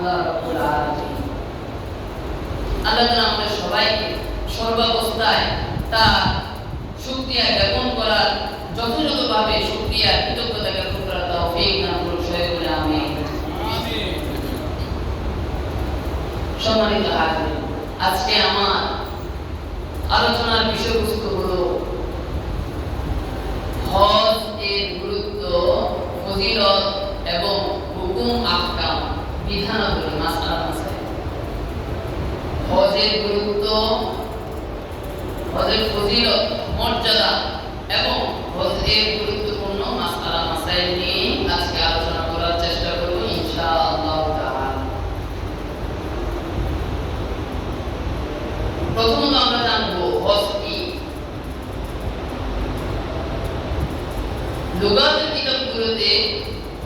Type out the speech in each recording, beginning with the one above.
আল্লাহ রাব্বুল আলামিন। আল্লাহ তাআলা আমাদের সবাইকে সর্বাবস্থায় তার শুকরিয়া জ্ঞাপন করার, যথাযথভাবে শুকরিয়া কৃতজ্ঞতা জ্ঞাপন করার তৌফিক দান করুন, সবাই বলে আমিন। সম্মানিত হাজির, আজকে আমার আলোচনার বিষয়বস্তু হলো হজ এর গুরুত্ব, ফজিলত এবং হুকুম আহকাম, বিধানাবলী, মাসআলা মাসাইল। হজের গুরুত্ব, হজের ফজিলত, মর্যাদা এবং হজের গুরুত্বপূর্ণ মাসআলা মাসাইল নিয়ে আজকে আলোচনা করার চেষ্টা করব ইনশাআল্লাহ তাআলা। প্রথমত আমরা জানবো হজ কি। লুগাতের কিতাবগুলোতে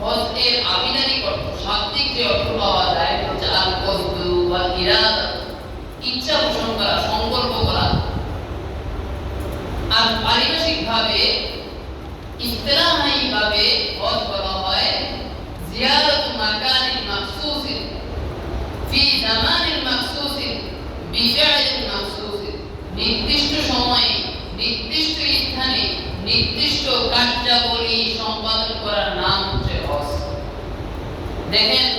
হজ এর আবিধানিক অর্থ, শাব্দিক যে অর্থ পাওয়া যায় হচ্ছে আল কসদু ওয়াল ইরাদা, ইচ্ছা পোষণ করা, সংকল্প করা। আর পারিভাষিকভাবে, ইসতিলাহিভাবে হজ বলা হয় জিয়ারাতু মাকানিন মাখসুসিন ফি জামানিন মাখসুসিন বিফি'লিন মাখসুসিন, নির্দিষ্ট সময়ে, নির্দিষ্ট স্থানে, নির্দিষ্ট কার্যাবলী সম্পাদন করার নাম হচ্ছে হজ। দেখেন,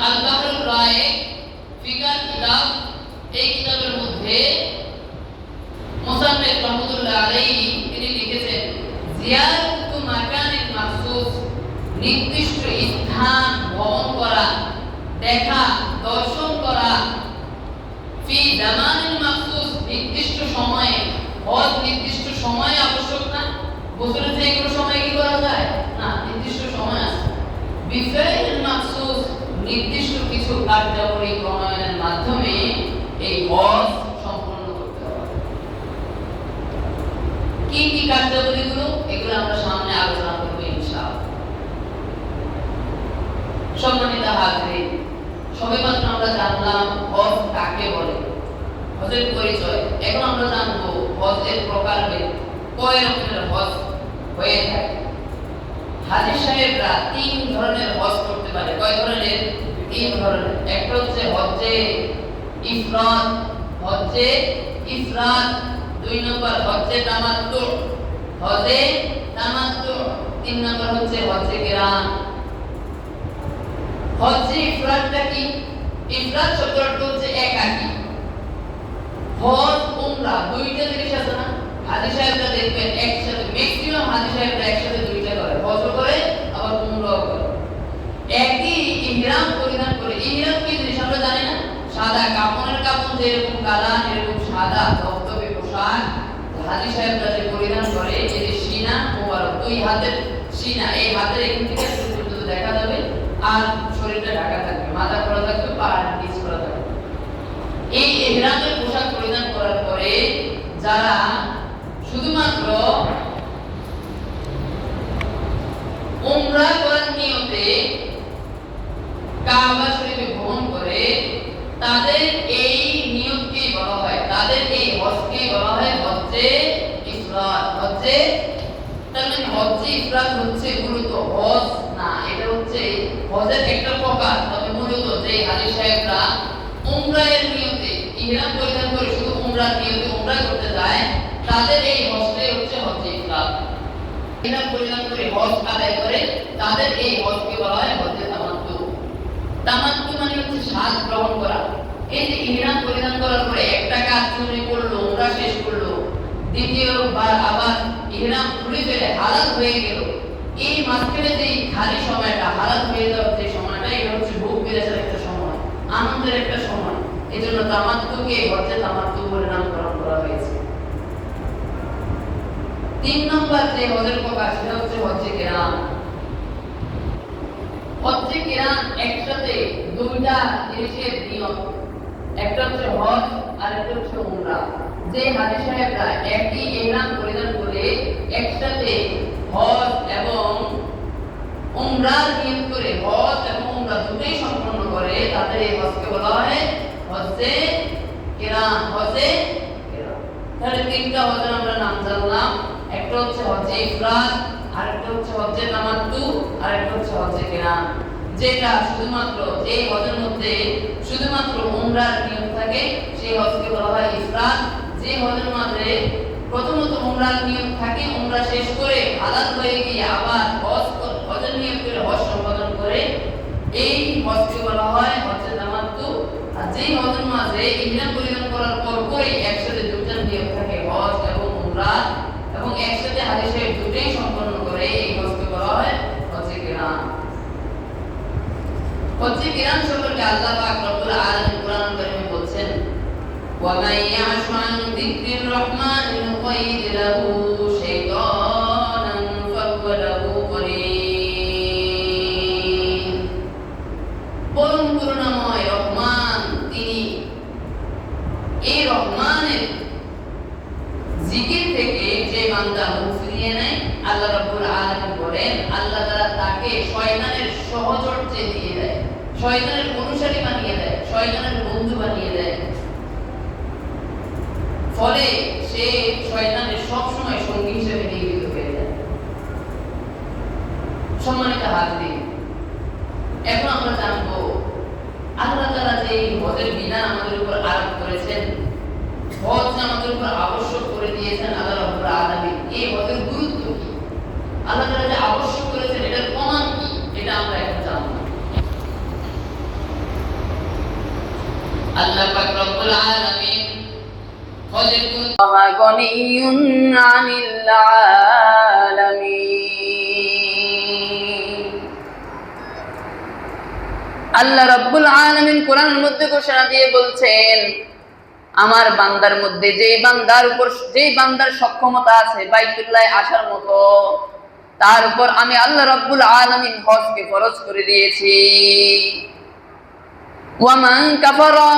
আল বাহরুর রায়েক ফিকার কিতাব, এই কিতাবের মধ্যে মুসান্নিফ রাহমাতুল্লাহ আলাইহি তিনি লিখেছেন জিয়ারাতু মাকানিন মাখসুস, নির্দিষ্ট স্থান ভ্রমণ করা, দেখা, দর্শন করা, ফি জামানিন মাখসুস, নির্দিষ্ট সময়ে। হজ নির্দিষ্ট সময়ে আবশ্যক না, বছরে যে কোনো সময় কি করা যায় না, নির্দিষ্ট সময় আছে। বিফি'লিন মাখসুস, নির্দিষ্ট কিছু কার্যাবলী প্রণয়নের মাধ্যমে এই হজ সম্পন্ন করতে হবে। কি কি কার্যাবলীগুলো, এগুলো আমরা সামনে আলোচনা করব ইনশাআল্লাহ। সম্মানিত হাজির, সবেমাত্র আমরা জানলাম হজ কাকে বলে, হজের পরিচয়। এখন আমরা জানবো হজের প্রকারভেদ, কয় রকমের হজ হয়ে থাকে। হাজী সাহেবরা তিন ধরনের হজ করতে পারে। কয় ধরনের? তিন ধরনের। একটা হচ্ছে হজ্জে ইফরাদ, হজ্জে ইফরাদ। দুই নম্বর হজ্জে তামাত্তু, হজ্জে তামাত্তু। তিন নম্বর হচ্ছে হজ্জে কিরান। হজ্জে ইফরাদটা কি? ইফরাদ শব্দটা হচ্ছে একাকী। হজ উমরা দুইটা জিনিস আছে না, হাজী সাহেবরা দেখবেন একসাথে, ম্যাক্সিমাম হাজী সাহেবরা একসাথে দুইটা করে, হজও করে আবার উমরাও করে। একই ইহরাম পরিধান করে। ইহরাম কি জিনিস আমরা জানি না? সাদা কাপড়ের কাপড় যেরকম কালা, এরকম সাদা ধবধবে পোশাক হাজী সাহেবরা যে পরিধান করে, এই যে সিনা মোবারক, দুই হাতের সিনা, এই হাতের এখান থেকে শুরু পর্যন্ত দেখা যাবে, আর শরীরটা ঢাকা থাকবে, মাথা খোলা থাকবে, পা নিচ খোলা থাকবে। এই ইহরামের পোশাক পরিধান করার পরে যারা শুধুমাত্র উমরা করার নিয়তে কাবা শরীফে ভ্রমণ করে, তাদের এই নিয়তকে বলা হয়, তাদের এই হজকে বলা হয় হজ্জে ইফরাদ। হজ্জে, তার মানে হজ্জে ইফরাদ হচ্ছে মূলত হজ না, এটা হচ্ছে হজের একটা প্রকার। তবে মূলত যে হাজী সাহেবরা উমরার নিয়তে ইহরাম পরিধান করে শুধু উমরার নিয়তে উমরা করতে যায়, তাদের এই হজটাই হচ্ছে হজ্জে ইফরাদ। ইহরাম পরিধান করে হজ আদায় করে, তাদের এই হজকে বলা হয় হজ্জে তামাত্তু। তামাত্তু মানে হচ্ছে সাজ গ্রহণ করা। এই যে ইহরাম পরিধান করার পরে একটা কাজ চুরি করলো, উমরা শেষ করলো, দ্বিতীয়বার আবার ইহরাম খুলে ফেলে হালাল হয়ে গেল, এই মাঝখানে যে খালি সময়টা, হালাল হয়ে যাওয়ার যে সময়টা, এটা হচ্ছে ভোগ বিলাসের একটা সময়, আনন্দের একটা সময়। এই জন্য তামাত্তুকে হজ্জে তামাত্তু বলে নামকরণ করা হয়েছে। তিন নম্বর যে হজের প্রকার, সেটা হচ্ছে হজ্জে কিরান। হজ্জে কিরান একসাথে দুইটা জিনিসের নিয়ম, একটা হচ্ছে হজ আর একটা হচ্ছে উমরা। যে হাজী সাহেবরা একই ইহরাম পরিধান করে একসাথে হজ এবং উমরার নিয়ত করে হজ এবং উমরা দুটোই সম্পন্ন করে, তাদের এই হজকে বলা হয় হজ্জে কিরান। হজ্জে কিরান। তাহলে তিনটা হজের আমরা নাম জানলাম, একটা হচ্ছে হজ্জে ইফরাদ, আরেকটা হচ্ছে হজ্জে তামাত্তু, আরেকটা হচ্ছে হজ্জে কিরান। যেটা শুধুমাত্র এই হজের মধ্যে শুধুমাত্র উমরার নিয়ম থাকে সেই হজকে বলা হয় ইফরাদ। যে হজের মধ্যে প্রথমত উমরার নিয়ম থাকে, উমরা শেষ করে হালাল হয়ে গিয়ে আবার হজের নিয়ম করে হজ সম্পাদন করে, এই হজকে বলা হয় হজ্জে তামাত্তু। আর যেই হজের মাঝে ইহরাম পরিধান করার পর পরে একসাথে দুটো নিয়ম থাকে হজ এবং উমরা, এবং একসাথে হাজী সাহেব দুটোই সম্পন্ন করে এই হজকে বলা হয় হজ্জে কিরান। হজ্জে কিরান সম্পর্কে আল্লাহ পাক রব্বুল আলামিন কুরআন কারীমে বলছেন, ওয়া মান ইয়াশু আন যিকরির রহমান নুকাইদ লাহু শাইতানান ফাহুয়া লাহু করিন। পরম করুণাময় রহমান তিনি, এই রহমানের জিকির থেকে যে বান্দা মুখ ফিরিয়ে নেয়, আল্লাহ রাব্বুল আলামিন বলেন আল্লাহ তাআলা তাকে শয়তানের সহচর্যে দিয়ে দেয়, শয়তানের অনুসারী বানিয়ে দেয়, শয়তানের বন্ধু বানিয়ে দেয়। ফলে সে শয়তানের সব সময় সঙ্গী হিসেবে নিয়োজিত হয়ে যায়। সম্মানিত হাজির, এখন আমরা জানবো আল্লাহ তাআলা যে হজের বিধান আমাদের উপর আরোপ করেছেন, হজ আমাদের উপর আবশ্যক করে দিয়েছেন আল্লাহ রাব্বুল আলামিন, এই হজের গুরুত্ব কি, আল্লাহ তাআলা যে আবশ্যক করেছেন এটার প্রমাণ কি, এটা আমরা এখন জানবো। আল্লাহ পাক রব্বুল আলামিন হজের গুরুত্ব গনিয়ুন আনিল আলামিন। আল্লাহ রাব্বুল আলামিন কোরআনের মধ্যে ঘোষণা দিয়ে বলছেন, আমার বান্দার মধ্যে যেই বান্দার সক্ষমতা আছে বাইতুল্লাহ আসার মতো, তার উপর আমি আল্লাহ রাব্বুল আলামিন হজকে ফরজ করে দিয়েছি। ওয়া মান কাফারা,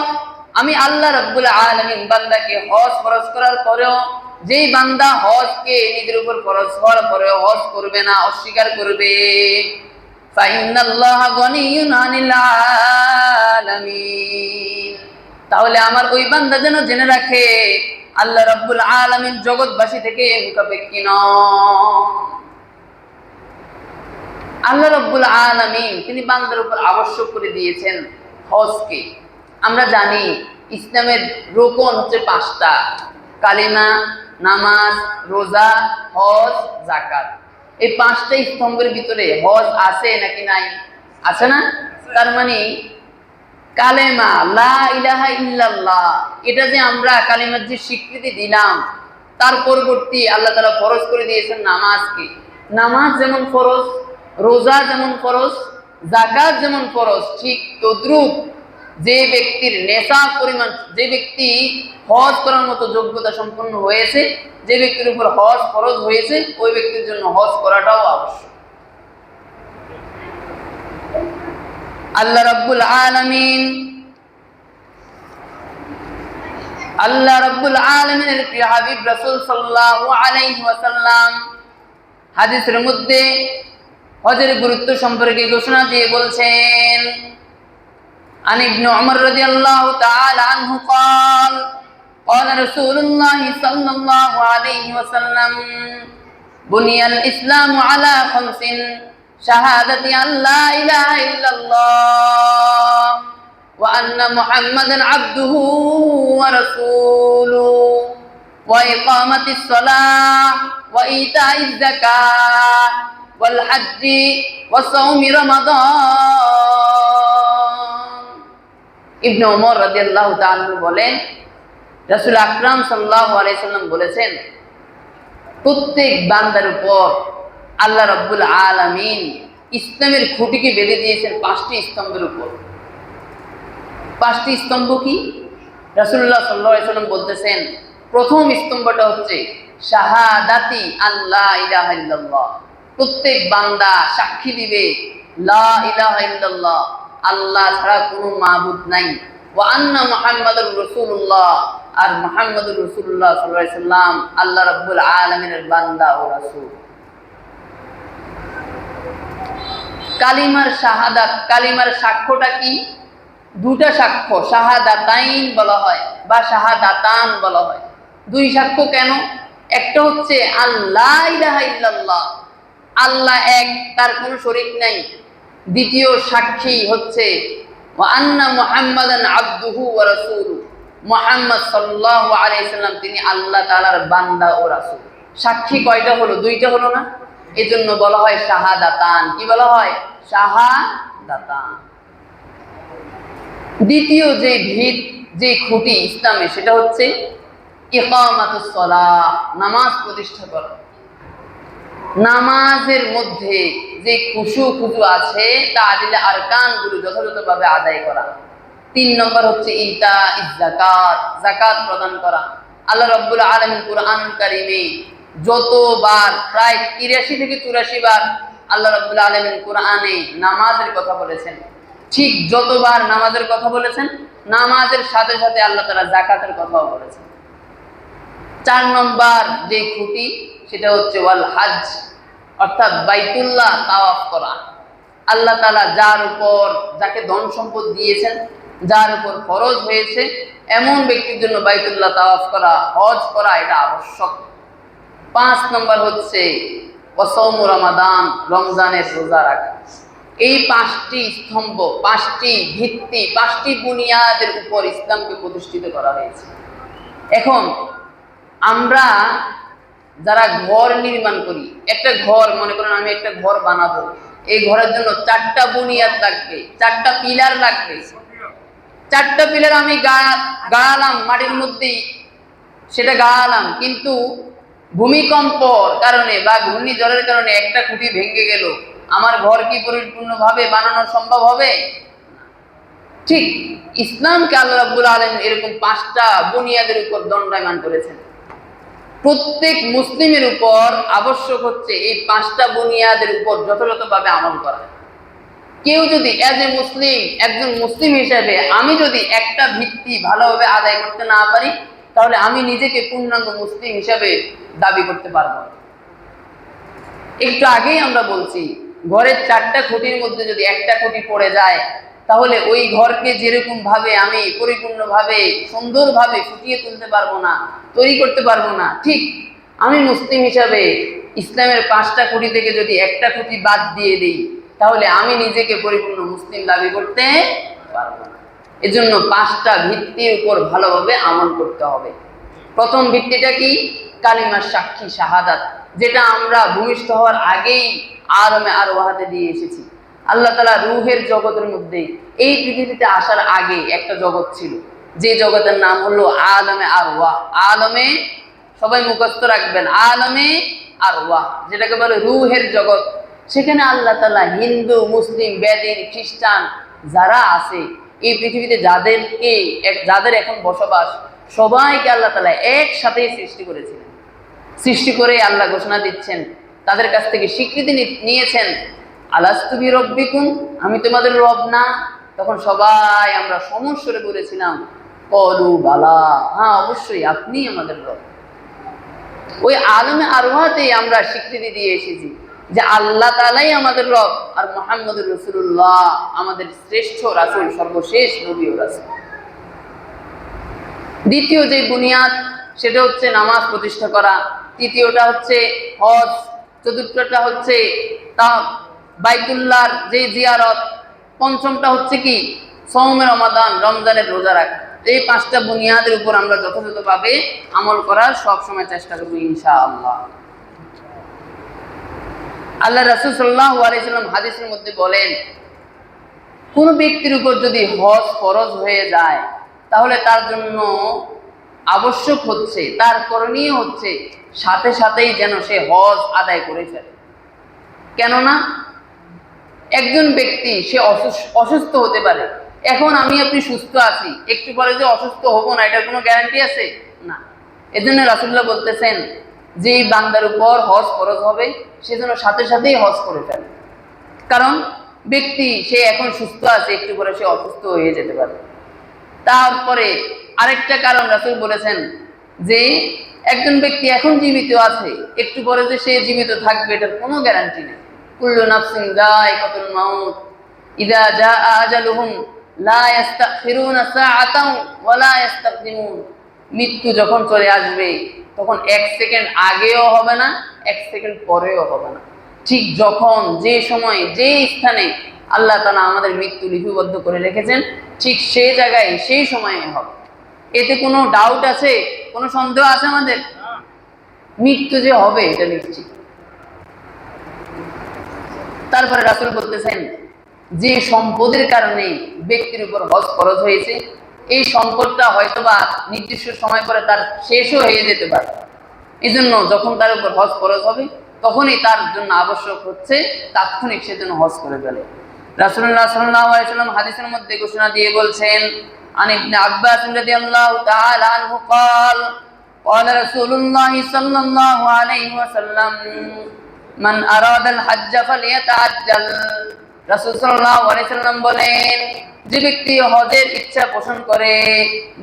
আমি আল্লাহ রাব্বুল আলামিন বান্দাকে হজ ফরজ করার পরেও যেই বান্দা হজকে নিজের উপর ফরজ হওয়ার পরেও হজ করবে না, অস্বীকার করবে, ফাইন্নাল্লাহা গনিয়ুন আনিল আলামিন, তাহলে আমার ওই বান্দা যেন জেনে রাখে আল্লাহ রাব্বুল আলামিন জগৎবাসী থেকে মুখাপেক্ষী নন। আল্লাহ রাব্বুল আলামিন তিনি বান্দার উপর আবশ্যক করে দিয়েছেন হজকে। আমরা জানি ইসলামের রোকন হচ্ছে 5টা: কালিমা, নামাজ, রোজা, হজ, যাকাত। এই 5টা স্তম্ভের ভিতরে হজ আছে নাকি নাই? আছে না? তার মানে কালেমা লা ইলাহা ইল্লাল্লাহ, এটা যে আমরা কালিমার যে স্বীকৃতি দিলাম, তার পরবর্তী আল্লাহ তাআলা ফরজ করে দিয়েছেন নামাজকে। নামাজ যেমন ফরজ, রোজা যেমন ফরজ, যাকাত যেমন ফরজ, ঠিক তদ্রূপ যে ব্যক্তির নেশাব পরিমাণ, যে ব্যক্তি হজ করার মতো যোগ্যতা সম্পন্ন হয়েছে, যে ব্যক্তির উপর হজ ফরজ হয়েছে, ওই ব্যক্তির জন্য হজ করাটাও আবশ্যক। আল্লাহ রাব্বুল আলামিনের প্রিয় হাবিব রাসূল সাল্লাল্লাহু আলাইহি ওয়াসাল্লাম হাদিসের মধ্যে হজের গুরুত্ব সম্পর্কে ঘোষণা দিয়ে বলছেন, আন ইবনে উমর রাদিয়াল্লাহু তাআলা আনহু قال قال رسول الله صلى الله عليه وسلم بني الإسلام على 5: شهادة أن لا إله إلا الله وأن محمدا عبده ورسوله وإقامة الصلاة وإيتاء الزكاة والحج وصوم رمضان। ইবনে ওমর রাদিয়াল্লাহু তাআলা বলেন, রাসূল আকরাম সাল্লাল্লাহু আলাইহি সাল্লাম বলেছেন, প্রত্যেক বান্দার উপর আল্লাহ রাব্বুল আলামিন ইসলামের খুঁটিকে বেঁধে দিয়েছেন 5টি স্তম্ভের উপর। 5টি স্তম্ভ কি? রাসূলুল্লাহ সাল্লাল্লাহু আলাইহি সাল্লাম বলতেছেন, প্রথম স্তম্ভটা হচ্ছে শাহাদাতি আল্লাহ ইলাহা ইল্লাল্লাহ, প্রত্যেক বান্দা সাক্ষী দিবে লা ইলাহা ইল্লাল্লাহ, আল্লাহ ছাড়া কোনো মাবুদ নাই, ওয়া আন্না মুহাম্মাদুর রাসূলুল্লাহ, আর মুহাম্মাদুর রাসূলুল্লাহ সাল্লাল্লাহু আলাইহি সাল্লাম আল্লাহ রাব্বুল আলামিনের বান্দা ও রাসূল। কালিমার শাহাদাত, কালিমার সাক্ষ্যটা কি? 2টা সাক্ষ্য, শাহাদাতাইন বলা হয় বা শাহাদাতান বলা হয়। 2 সাক্ষ্য কেন? একটা হচ্ছে আল্লাহ ইলাহা ইল্লাল্লাহ, আল্লাহ এক, তার কোনো শরীক নাই। দ্বিতীয় সাক্ষী হচ্ছে ওয়া আন্না মুহাম্মাদান আবদুহু ওয়া রাসূলুহু, মুহাম্মদ সাল্লাল্লাহু আলাইহি সাল্লাম তিনি আল্লাহ তাআলার বান্দা ও রাসূল। সাক্ষী কয়টা হলো? দুইটা হলো না? এজন্য বলা হয় শাহাদাতান। কি বলা হয়? শাহাদাতান। দ্বিতীয় যে ভিত, যে খুঁটি ইসলামে, সেটা হচ্ছে ইকামাতুস সালাহ, নামাজ প্রতিষ্ঠা করা। নামাজের মধ্যে যে খুশু আছে তা আদিলে আরকানগুলো যথাযথভাবে আদায় করা। 3 নম্বর হচ্ছে ইতা যাকাত, যাকাত প্রদান করা। আল্লাহ রাব্বুল আলামিন কুরআনুল কারীমে যতবার, প্রায় 83 থেকে 84 বার আল্লাহ রাব্বুল আলামিন কুরআনে নামাজের কথা বলেছেন। ঠিক যতবার নামাজের কথা বলেছেন, নামাজের সাথে সাথে আল্লাহ তাআলা যাকাতের কথাও বলেছেন। 4 নম্বর যে খুঁটি সেটা হচ্ছে ওয়াল হজ, অর্থাৎ বাইতুল্লাহ তাওয়াফ করা। আল্লাহ তাআলা যার উপর, যাকে ধন সম্পদ দিয়েছেন, যার উপর ফরজ হয়েছে, এমন ব্যক্তির জন্য বাইতুল্লাহ তাওয়াফ করা, হজ করা এটা আবশ্যক। 5 নম্বর হচ্ছে ওয়াসাউম রমাদান, রমজানের রোজা রাখা। এই 5টি স্তম্ভ, 5টি ভিত্তি, 5টি বুনিয়াদের উপর ইসলামকে প্রতিষ্ঠিত করা হয়েছে। এখন আমরা যারা ঘর নির্মাণ করি, একটা ঘর, মনে করেন আমি একটা ঘর বানাবো, এই ঘরের জন্য 4টা বুনিয়াদ লাগবে, 4টা পিলার লাগবে। 4টা পিলার আমি গাড়ালাম মাটির মধ্যেই, সেটা গাড়ালাম, কিন্তু ভূমিকম্পর কারণে বা ঘূর্ণিঝড়ের কারণে একটা খুঁটি ভেঙে গেল, আমার ঘর কি পরিপূর্ণভাবে বানানো সম্ভব হবে? ঠিক ইসলামকে আল্লাহ রাব্বুল আলামিন এরকম 5টা বুনিয়াদের উপর দণ্ডায়মান করেছেন। প্রত্যেক মুসলিমের উপর আবশ্যক হচ্ছে এই 5টা বুনিয়াদের উপর যথাযথভাবে আমল করা। কেউ যদি এজ এ মুসলিম, একজন মুসলিম হিসেবে আমি যদি একটা ভিত্তি ভালোভাবে আদায় করতে না পারি, তাহলে আমি নিজেকে পূর্ণাঙ্গ মুসলিম হিসেবে দাবি করতে পারবো না। একটু আগেই আমরা বলছি, ঘরের 4টা খুঁটির মধ্যে যদি একটা খুঁটি পড়ে যায়, তাহলে ওই ঘরকে যেরকম ভাবে আমি পরিপূর্ণভাবে সুন্দরভাবে ফুটিয়ে তুলতে পারবো না, তৈরি করতে পারবো না। ঠিক আমি মুসলিম হিসাবে ইসলামের 5টা খুঁটি থেকে যদি একটা খুঁটি বাদ দিয়ে দিই, তাহলে আমি নিজেকে পরিপূর্ণ মুসলিম দাবি করতে পারবো না। এজন্য 5টা ভিত্তির উপর ভালোভাবে আমল করতে হবে। প্রথম ভিত্তিটা কি? কালিমার সাক্ষী, শাহাদাত, যেটা আমরা ভূমিষ্ঠ হওয়ার আগেই আলমে আরওয়াহাতে দিয়ে এসেছি। আল্লাহ তাআলা রূহের জগতের মধ্যে, এই পৃথিবীতে আসার আগে একটা জগৎ ছিল, যে জগতের নাম হলো আলমে আরওয়াহ। আলমে, সবাই মুখস্থ রাখবেন, আলমে আরওয়াহ, যেটাকে বলে রূহের জগৎ। সেখানে আল্লাহ তাআলা হিন্দু, মুসলিম, বেদিন, খ্রিস্টান যারা আছে এই পৃথিবীতে, যাদের এখন বসবাস, সবাইকে আল্লাহ তাআলা একসাথে সৃষ্টি করেছিলেন। সৃষ্টি করে আল্লাহ ঘোষণা দিচ্ছেন, তাদের কাছ থেকে স্বীকৃতি নিয়েছেন, আলাস্তু বিরব্বিকুম, আমি তোমাদের রব না? তখন সবাই আমরা সমস্বরে বলেছিলাম, কলু বালা, হ্যাঁ অবশ্যই আপনি আমাদের রব। ওই আলমে আরওয়াহতেই আমরা স্বীকৃতি দিয়ে এসেছি যে আল্লাহ তাআলাই আমাদের রব, আর মুহাম্মদুর রাসূলুল্লাহ আমাদের শ্রেষ্ঠ রাসূল, সর্বশেষ নবী ও রাসূল। দ্বিতীয় যে বুনিয়াদ সেটা হচ্ছে নামাজ প্রতিষ্ঠা করা। তৃতীয়টা হচ্ছে হজ। চতুর্থটা হচ্ছে তা বাইতুল্লাহর যে জিয়ারত। পঞ্চমটা হচ্ছে কি? সওমে রমাদান, রমজানের রোজা রাখা। এই 5টা বুনিয়াদের উপর আমরা যথাযথভাবে আমল করার সব সময় চেষ্টা করব ইনশাআল্লাহ। আল্লাহ রাসূল সাল্লাল্লাহু আলাইহি সাল্লাম হাদিসের মধ্যে বলেন, কোন ব্যক্তির উপর যদি হজ ফরজ হয়ে যায়, তাহলে তার জন্য আবশ্যক হচ্ছে, তার করণীয় হচ্ছে সাথে সাথেই যেন সে হজ আদায় করে ফেলে। কেননা একজন ব্যক্তি সে অসুস্থ হতে পারে। এখন আমি আপনি সুস্থ আছি, একটু পরে যে অসুস্থ হব না, এটার কোনো গ্যারান্টি আছে না। এজন্য রাসূলুল্লাহ বলতেছেন, যে বান্দার উপর হজ ফরজ হবে সে যেন সাথে সাথেই হজ করে ফেলে। কারণ ব্যক্তি সে এখন সুস্থ আছে, একটু পরে সে অসুস্থ হয়ে যেতে পারে। তারপরে আরেকটা কারণ রাসূল বলেছেন যে একজন ব্যক্তি এখন জীবিত আছে, একটু পরে যে সে জীবিত থাকবে এটার কোনো গ্যারান্টি নেই। কুল্লু নাফসিন যায়িকাতুল মাউত, ইযা জাআ আজালুহুম লা ইস্তাখিরুনা সাআতান ওয়া লা ইস্তাকদিমুন। মৃত্যু যখন চলে আসবে তখন 1 সেকেন্ড আগেও হবে না, 1 সেকেন্ড পরেও হবে না। ঠিক যখন যে সময় যে স্থানে আল্লাহ তাআলা আমাদের মৃত্যু লিপিবদ্ধ করে রেখেছেন, ঠিক সেই জায়গায় সেই সময়ে হবে। এতে কোনো ডাউট আছে, কোনো সন্দেহ আছে আমাদের? মৃত্যু যে হবে এটা নিশ্চিত। তারপরে রাসূল বলতেছেন, যে সম্পদের কারণে ব্যক্তির উপর হজ ফরজ হয়েছে, এই সম্পদটা হয়তোবা নির্দিষ্ট সময় পরে তার শেষও হয়ে যেতে পারে। এই জন্য যখন তার উপর হজ ফরজ হবে তখনই তার জন্য আবশ্যক হচ্ছে তাৎক্ষণিক সে যেন হজ করে ফেলে। রাসূলুল্লাহ সাল্লাল্লাহু আলাইহি ওয়াসাল্লাম হাদিসের মধ্যে ঘোষণা দিয়ে বলছেন, আন ইবনে আব্বাস রাদিয়াল্লাহু তাআলা আনহু قال قال رسول الله صلى الله عليه وسلم من أراد الحج فليتعجل। রাসূল সাল্লাল্লাহু আলাইহি সাল্লাম বলেন, যে ব্যক্তি হজের ইচ্ছা পোষণ করে,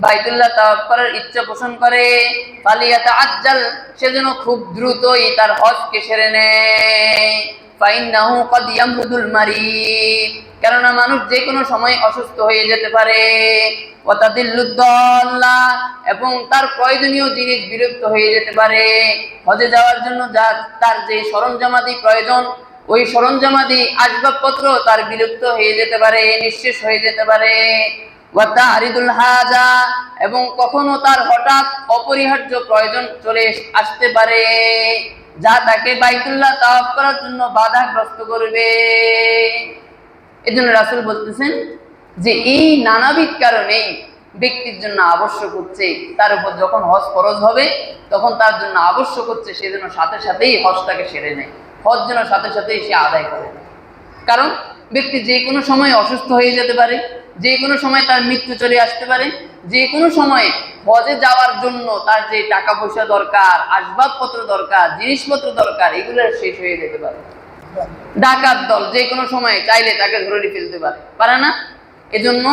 বাইতুল্লাহ তাওয়াফ করার ইচ্ছা পোষণ করে, ফালিয়াতাআজ্জাল, সে যেন খুব দ্রুতই তার হজকে সেরে নেয়। ফাইন্নাহু ক্বাদ ইয়ামরুদুল মারিদ, কেননা মানুষ যে কোনো সময় অসুস্থ হয়ে যেতে পারে। ওয়া তাদিল্লুদ দাল্লা, এবং তার প্রয়োজনীয় জিনিস বিলুপ্ত হয়ে যেতে পারে। হজে যাওয়ার জন্য তার যে সরঞ্জামাদি প্রয়োজন, ওই সরঞ্জামাদি আসবাবপত্র তার বিলুপ্ত হয়ে যেতে পারে, নিঃশেষ হয়ে যেতে পারে। ওয়া তারিদুল হাজা, এবং কখনো তার হঠাৎ অপরিহার্য প্রয়োজন চলে আসতে পারে, যা তাকে বাইতুল্লাহ তাওয়াফ করার জন্য বাধাগ্রস্ত করবে। এজন্য রাসূল বলতেছেন যে এই নানাবিধ কারণেই ব্যক্তির জন্য আবশ্যক হচ্ছে, তার উপর যখন হজ ফরজ হবে তখন তার জন্য আবশ্যক হচ্ছে সে যেন সাথে সাথেই হজটাকে সেরে নেয়, হজ যেন সাথে সাথেই সে আদায় করে। কারণ ব্যক্তি যে কোনো সময় অসুস্থ হয়ে যেতে পারে, যে কোনো সময় তার মৃত্যু চলে আসতে পারে, যে কোনো সময় হজে যাওয়ার জন্য তার যে টাকা পয়সা দরকার, আসবাবপত্র দরকার, জিনিসপত্র দরকার, এগুলো শেষ হয়ে যেতে পারে। ডাকাত দল যে কোনো সময় চাইলে তাকে ধরে ফেলতে পারে না। এজন্য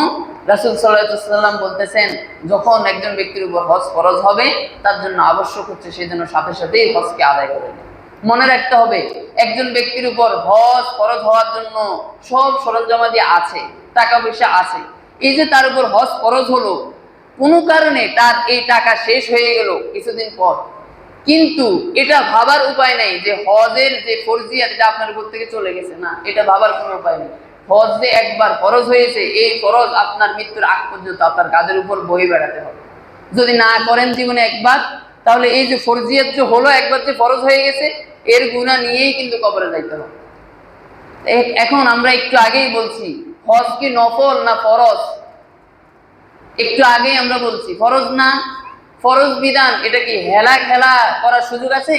রাসূল সাল্লাল্লাহু আলাইহি ওয়াসাল্লাম বলতেছেন, যখন একজন ব্যক্তির উপর হজ ফরজ হবে তার জন্য আবশ্যক হচ্ছে সে যেন সাথে সাথেই হজকে আদায় করে নেয়। মনে রাখতে হবে, একজন ব্যক্তির উপর হজ ফরজ হওয়ার জন্য সব সরঞ্জামাদি আছে, টাকা পয়সা আছে, এই যে তার উপর হজ ফরজ হলো, কোনো কারণে তার এই টাকা শেষ হয়ে গেল কিছুদিন পর, কিন্তু এটা ভাবার উপায় নাই যে হজের যে ফরজিয়াত এটা আপনার উপর থেকে চলে গেছে, না, এটা ভাবার কোনো উপায় নেই। হজ যে একবার ফরজ হয়েছে, এই ফরজ আপনার মৃত্যুর আগ পর্যন্ত আপনার কাঁধের উপর বয়ে বেড়াতে হবে। যদি না করেন জীবনে একবার, তাহলে এই যে ফরজিয়াত যে হলো, একবার যে ফরজ হয়ে গেছে, এর গুনাহ নিয়েই কিন্তু কবরে যাইতে হবে। এখন আমরা একটু আগেই বলছি, হজ কি নফল না ফরজ? একটু আগেই আমরা বলছি ফরজ না। ফরজ বিধান, এটা কি হেলা খেলা করার সুযোগ আছে?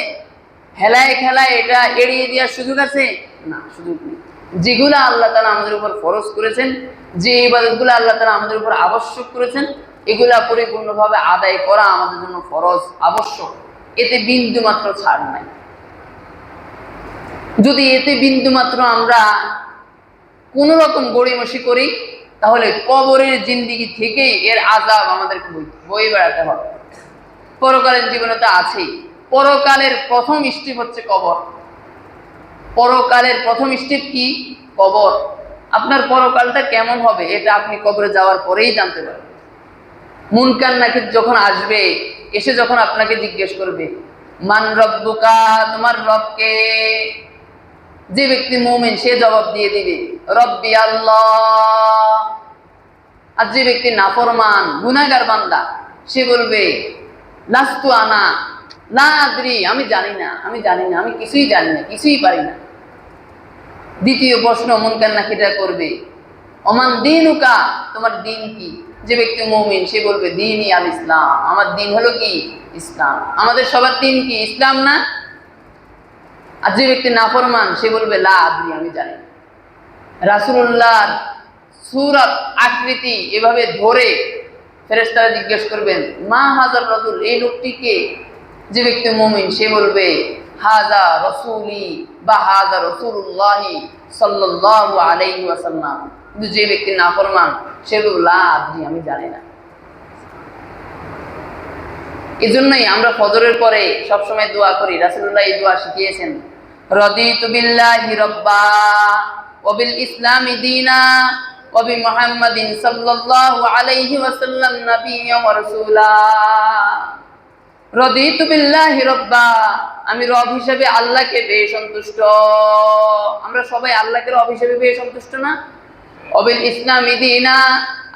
হেলায় খেলায় এটা এড়িয়ে দেওয়ার সুযোগ আছে? না, সুযোগ নেই। যেগুলো আল্লাহ তাআলা আমাদের উপর ফরজ করেছেন, যে ইবাদতগুলো আল্লাহ তাআলা আমাদের উপর আবশ্যক করেছেন, এগুলা পরিপূর্ণভাবে আদায় করা আমাদের জন্য ফরজ, আবশ্যক। এতে বিন্দু মাত্র ছাড় নাই। যদি এতে বিন্দু মাত্র আমরা কোন রকম গড়িমসি করি, তাহলে কবরের জিন্দেগি থেকেই এর আযাব আমাদেরকে বয়ে বেড়াতে হবে। পরকালের জীবনে তো আছেই। পরকালের প্রথম স্টেপ হচ্ছে কবর। পরকালের প্রথম স্টেপ কি? কবর। আপনার পরকালটা কেমন হবে এটা আপনি কবরে যাওয়ার পরেই জানতে পারবেন। মুনকার নাকির যখন আসবে, এসে যখন আপনাকে জিজ্ঞেস করবে, মান রব্বুকা, তোমার রব কে? যে ব্যক্তি মুমিন সে জবাব দিয়ে দিবে, রব্বি আল্লাহ। আর যে ব্যক্তি নাফরমান, গুনাহগার বান্দা, সে বলবে, লাস্তু আনা, লা আদরি, আমি জানি না, আমি জানি না, আমি কিছুই জানি না, কিছুই পারি না। দ্বিতীয় প্রশ্ন মুনকার নাকিররা করবে, ওমান দীনুকা, তোমার দিন কি? যে ব্যক্তি মুমিন সে বলবে, দীনই আল ইসলাম, আমার দিন হলো কি? ইসলাম। আমাদের সবার দিন কি? ইসলাম না? আর যে ব্যক্তি নাফরমান সে বলবে, লা আদরি, আমি জানি না। রাসূলুল্লাহর সূরত আকৃতি এভাবে ধরে ফেরেশতারা জিজ্ঞেস করবেন, মা হাজার রাসূল, এই লোকটি কে? যে ব্যক্তি মুমিন সে বলবে, হাজা রাসূলি বা হাজা রাসূলুল্লাহি সাল্লাল্লাহু আলাইহি ওয়াসাল্লাম। কিন্তু যে ব্যক্তি নাফরমান সে বলবে, লা আদরি, আমি জানি না। এজন্যই আমরা ফজরের পরে সবসময় দোয়া করি। রাসূলুল্লাহ এই দোয়া শিখিয়েছেন, রাদিতু বিল্লাহি রাব্বা ওয়া বিল ইসলামি দীনা ওয়া বি মুহাম্মাদিন সাল্লাল্লাহু আলাইহি ওয়াসাল্লাম নাবিয়্যান ওয়া রাসূলা। রাদিতু বিল্লাহি রাব্বা, আমি রব হিসেবে আল্লাহকে পেয়ে সন্তুষ্ট। আমরা সবাই আল্লাহকে রব হিসেবে পেয়ে সন্তুষ্ট না? অবিল ইসলামী দীনা,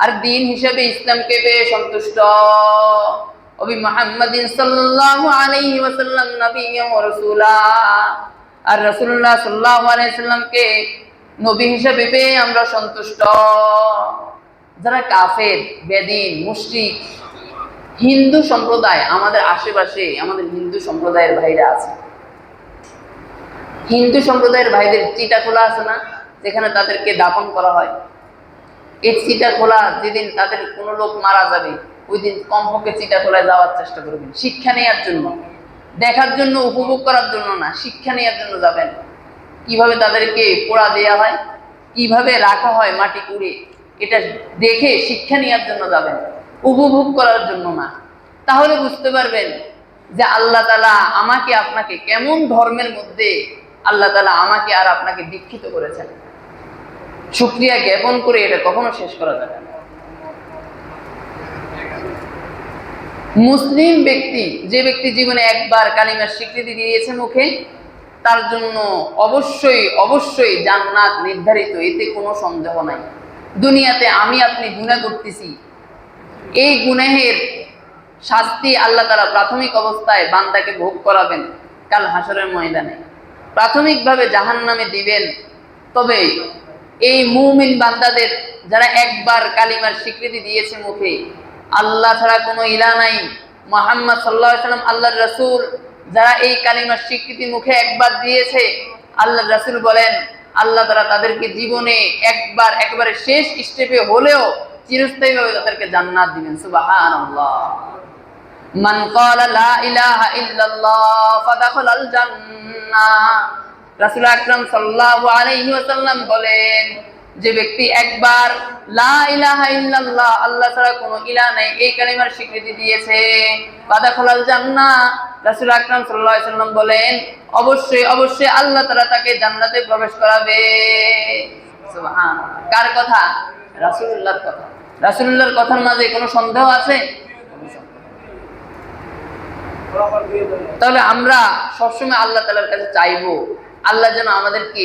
আর দিন হিসেবে ইসলামকে পেয়ে সন্তুষ্ট। অবি মুহাম্মাদিন সাল্লাল্লাহু আলাইহি ওয়াসাল্লাম নবিয়্যান ওয়া রাসূলা, আর রাসূলুল্লাহ সাল্লাল্লাহু আলাইহি ওয়াসাল্লামকে নবী হিসেবে পেয়ে আমরা সন্তুষ্ট। যারা কাফের, বেদিন, মুশরিক, হিন্দু সম্প্রদায়, আমাদের আশেপাশে আমাদের হিন্দু সম্প্রদায়ের ভাইরা আছে। হিন্দু সম্প্রদায়ের ভাইদের চিতা খোলা আছে না, যেখানে তাদেরকে দাফন করা হয়। এই চিতা খোলা যেদিন তাদের কোনো লোক মারা যাবে, ওই দিন কমপক্ষে চিতা খোলায় যাওয়ার চেষ্টা করবেন, শিক্ষা নেওয়ার জন্য, দেখার জন্য, উপভোগ করার জন্য না, শিক্ষা নেওয়ার জন্য যাবেন। কিভাবে তাদেরকে পোড়া দেয়া হয়, কিভাবে রাখা হয় মাটি কুড়ে, এটা দেখে শিক্ষা নেওয়ার জন্য যাবেন, উপভোগ করার জন্য না। তাহলে বুঝতে পারবেন যে আল্লাহ তাআলা আমাকে আপনাকে কেমন ধর্মের মধ্যে আল্লাহ তাআলা আমাকে আর আপনাকে দীক্ষিত করেছেন। শুকরিয়া জ্ঞাপন করে এটা কখনো শেষ করা যাবে না। মুসলিম ব্যক্তি, যে ব্যক্তি জীবনে একবার কালিমার স্বীকৃতি দিয়েছে মুখে, তার জন্য অবশ্যই অবশ্যই জান্নাত নির্ধারিত, এতে কোনো সন্দেহ নাই। দুনিয়াতে আমি আপনি গুনাহ করতেছি, এই গুনাহের শাস্তি আল্লাহ তাআলা প্রাথমিক অবস্থায় বান্দাকে ভোগ করাবেন কাল হাসরের ময়দানে, প্রাথমিকভাবে জাহান্নামে দিবেন। তবে এই মুমিন বান্দাদের যারা একবার কালিমার স্বীকৃতি দিয়েছে মুখে, আল্লাহ ছাড়া কোনো ইলাহ নাই, মুহাম্মদ সাল্লাল্লাহু আলাইহি ওয়াসাল্লাম আল্লাহর রাসূল, যারা এই কালিমার স্বীকৃতি মুখে একবার দিয়েছে, আল্লাহর রাসূল বলেন আল্লাহ তাআলা তাদেরকে জীবনে একবার, একেবারে শেষ স্টেপে হলেও চিরস্থায়ীভাবে তাদেরকে জান্নাত দিবেন। সুবহানাল্লাহ। মান ক্বালা লা ইলাহা ইল্লাল্লাহ ফাদাখালাল জান্নাহ। রাসূল আকরাম সাল্লাল্লাহু আলাইহি ওয়াসাল্লাম বলেন, যে ব্যক্তি একবার লা ইলাহা ইল্লাল্লাহ, আল্লাহ ছাড়া কোনো ইলাহ নাই, এই কালিমার স্বীকৃতি দিয়েছে, ফাদাখালাল জান্নাহ, রাসূল আকরাম সাল্লাল্লাহু আলাইহি ওয়াসাল্লাম বলেন অবশ্যই অবশ্যই আল্লাহ তাআলা তাকে জান্নাতে প্রবেশ করাবে। সুবহানাল্লাহ। কার কথা? রাসূলুল্লাহর কথা। রাসূলুল্লাহর কথার মাঝে কোনো সন্দেহ আছে? তাহলে আমরা সবসময় আল্লাহ তাআলার কাছে চাইবো আল্লাহ যেন আমাদেরকে